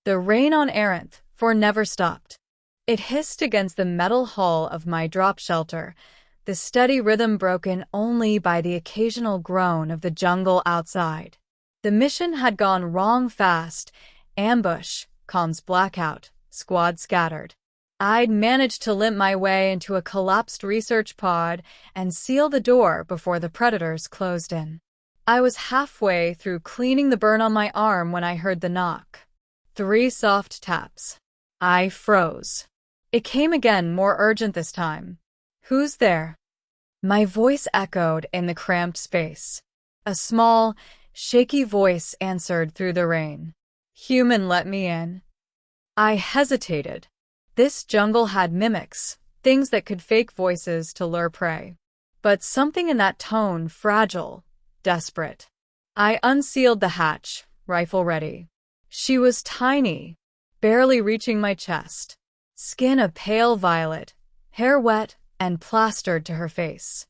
The rain on Aranth, for never stopped. It hissed against the metal hull of my drop shelter, the steady rhythm broken only by the occasional groan of the jungle outside. The mission had gone wrong fast. Ambush, comms blackout, squad scattered. I'd managed to limp my way into a collapsed research pod and seal the door before the predators closed in. I was halfway through cleaning the burn on my arm when I heard the knock. 3 soft taps. I froze. It came again, more urgent this time. "Who's there?" My voice echoed in the cramped space. A small, shaky voice answered through the rain. "Human, let me in." I hesitated. This jungle had mimics, things that could fake voices to lure prey. But something in that tone, fragile, desperate. I unsealed the hatch, rifle ready. She was tiny, barely reaching my chest. Skin a pale violet, hair wet and plastered to her face.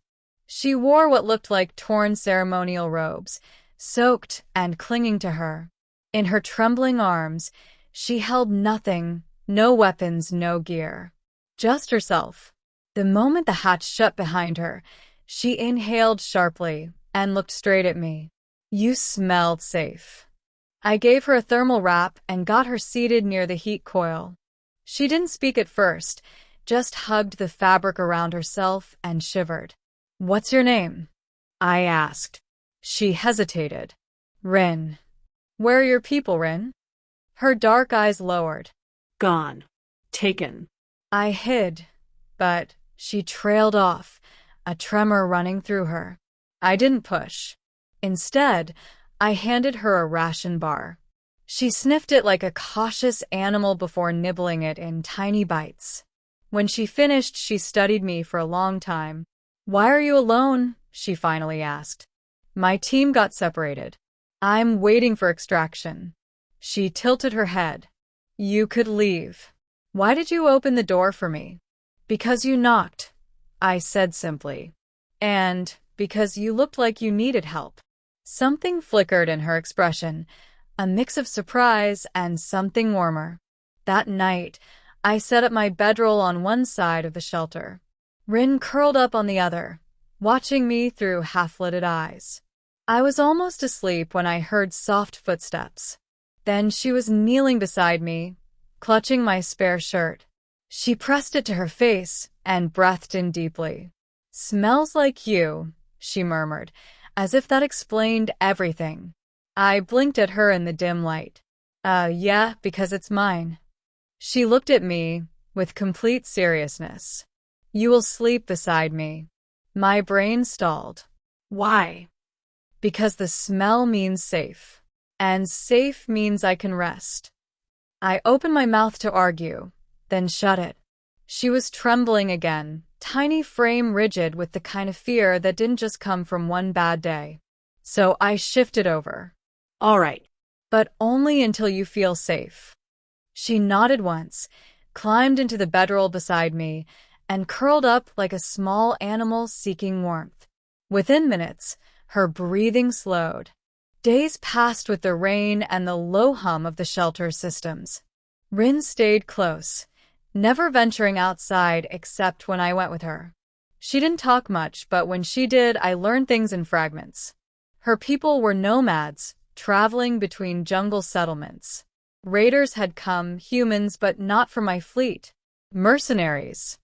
She wore what looked like torn ceremonial robes, soaked and clinging to her. In her trembling arms, she held nothing, no weapons, no gear. Just herself. The moment the hatch shut behind her, she inhaled sharply and looked straight at me. "You smelled safe." I gave her a thermal wrap and got her seated near the heat coil. She didn't speak at first, just hugged the fabric around herself and shivered. "What's your name?" I asked. She hesitated. "Rin." "Where are your people, Rin?" Her dark eyes lowered. "Gone. Taken." I hid, but she trailed off, a tremor running through her. I didn't push. Instead, I handed her a ration bar. She sniffed it like a cautious animal before nibbling it in tiny bites. When she finished, she studied me for a long time. "Why are you alone?" she finally asked. "My team got separated. I'm waiting for extraction." She tilted her head. "You could leave. Why did you open the door for me?" "Because you knocked," I said simply. "And because you looked like you needed help." Something flickered in her expression, a mix of surprise and something warmer. That night, I set up my bedroll on one side of the shelter. Rin curled up on the other, watching me through half-lidded eyes. I was almost asleep when I heard soft footsteps. Then she was kneeling beside me, clutching my spare shirt. She pressed it to her face and breathed in deeply. "Smells like you," she murmured, as if that explained everything. I blinked at her in the dim light. Yeah, because it's mine." She looked at me with complete seriousness. "You will sleep beside me." My brain stalled. "Why?" "Because the smell means safe. And safe means I can rest." I opened my mouth to argue, then shut it. She was trembling again, tiny frame rigid with the kind of fear that didn't just come from one bad day. So I shifted over. "All right. But only until you feel safe." She nodded once, climbed into the bedroll beside me, and curled up like a small animal seeking warmth. Within minutes, her breathing slowed. Days passed with the rain and the low hum of the shelter systems. Rin stayed close, never venturing outside except when I went with her. She didn't talk much, but when she did, I learned things in fragments. Her people were nomads, traveling between jungle settlements. Raiders had come, humans, but not for my fleet. Mercenaries.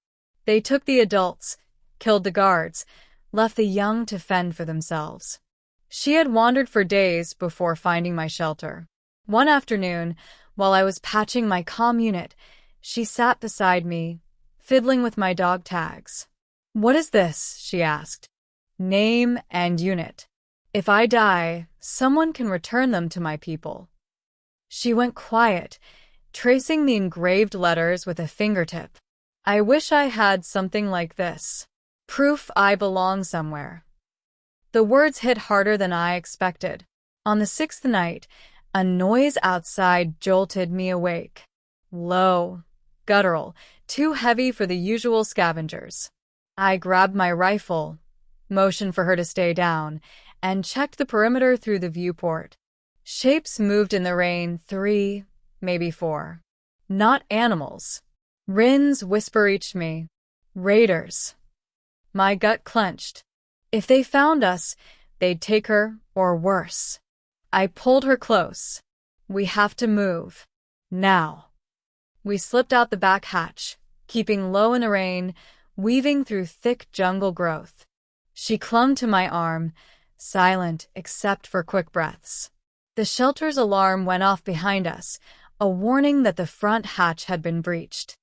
They took the adults, killed the guards, left the young to fend for themselves. She had wandered for days before finding my shelter. One afternoon, while I was patching my comm unit, she sat beside me, fiddling with my dog tags. "What is this?" she asked. "Name and unit. If I die, someone can return them to my people." She went quiet, tracing the engraved letters with a fingertip. I wish I had something like this. Proof I belong somewhere. The words hit harder than I expected. On the 6th night, a noise outside jolted me awake. Low, guttural, too heavy for the usual scavengers. I grabbed my rifle, motioned for her to stay down, and checked the perimeter through the viewport. Shapes moved in the rain, 3, maybe 4. Not animals. Rin's whisper reached me. Raiders. My gut clenched. If they found us, they'd take her, or worse. I pulled her close. We have to move. Now. We slipped out the back hatch, keeping low in the rain, weaving through thick jungle growth. She clung to my arm, silent except for quick breaths. The shelter's alarm went off behind us, a warning that the front hatch had been breached.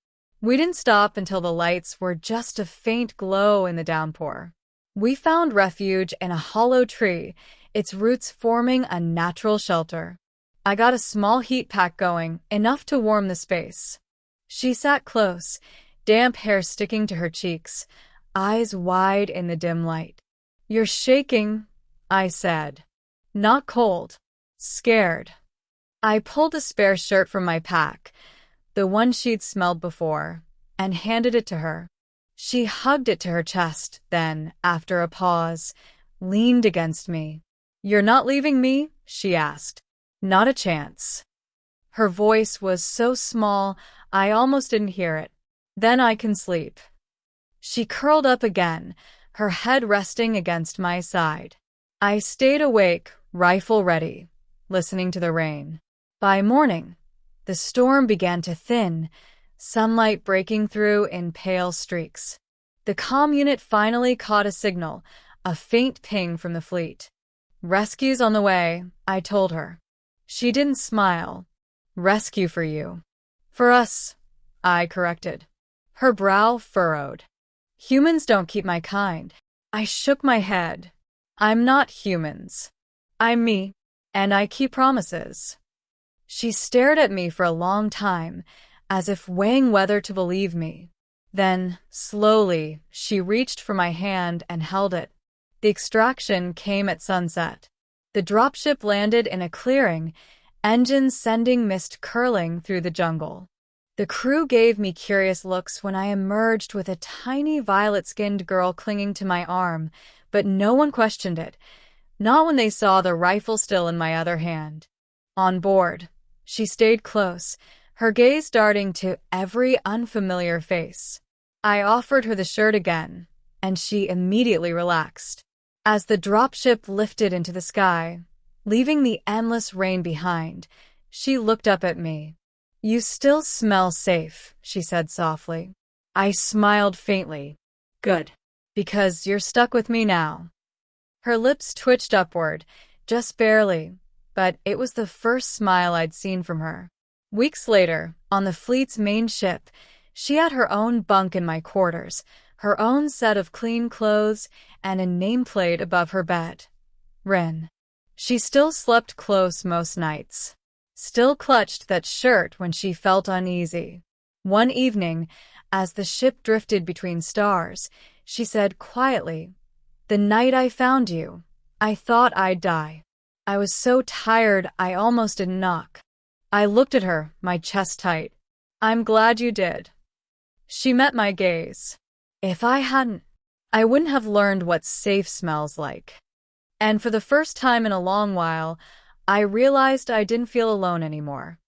We didn't stop until the lights were just a faint glow in the downpour. We found refuge in a hollow tree, its roots forming a natural shelter. I got a small heat pack going, enough to warm the space. She sat close, damp hair sticking to her cheeks, eyes wide in the dim light. "You're shaking," I said. "Not cold. Scared." I pulled a spare shirt from my pack, the one she'd smelled before, and handed it to her. She hugged it to her chest, then, after a pause, leaned against me. "You're not leaving me?" she asked. "Not a chance." Her voice was so small I almost didn't hear it. "Then I can sleep." She curled up again, her head resting against my side. I stayed awake, rifle ready, listening to the rain. By morning, the storm began to thin, sunlight breaking through in pale streaks. The comm unit finally caught a signal, a faint ping from the fleet. "Rescue's on the way," I told her. She didn't smile. "Rescue for you." "For us," I corrected. Her brow furrowed. "Humans don't keep my kind." I shook my head. "I'm not humans. I'm me, and I keep promises." She stared at me for a long time, as if weighing whether to believe me. Then, slowly, she reached for my hand and held it. The extraction came at sunset. The dropship landed in a clearing, engines sending mist curling through the jungle. The crew gave me curious looks when I emerged with a tiny violet-skinned girl clinging to my arm, but no one questioned it, not when they saw the rifle still in my other hand. On board, she stayed close, her gaze darting to every unfamiliar face. I offered her the shirt again, and she immediately relaxed. As the dropship lifted into the sky, leaving the endless rain behind, she looked up at me. "You still smell safe," she said softly. I smiled faintly. Good. "Because you're stuck with me now." Her lips twitched upward, just barely, but it was the first smile I'd seen from her. Weeks later, on the fleet's main ship, she had her own bunk in my quarters, her own set of clean clothes, and a nameplate above her bed. Rin. She still slept close most nights. Still clutched that shirt when she felt uneasy. One evening, as the ship drifted between stars, she said quietly, "The night I found you, I thought I'd die. I was so tired I almost didn't knock." I looked at her, my chest tight. "I'm glad you did." She met my gaze. If I hadn't, I wouldn't have learned what safe smells like. And for the first time in a long while, I realized I didn't feel alone anymore.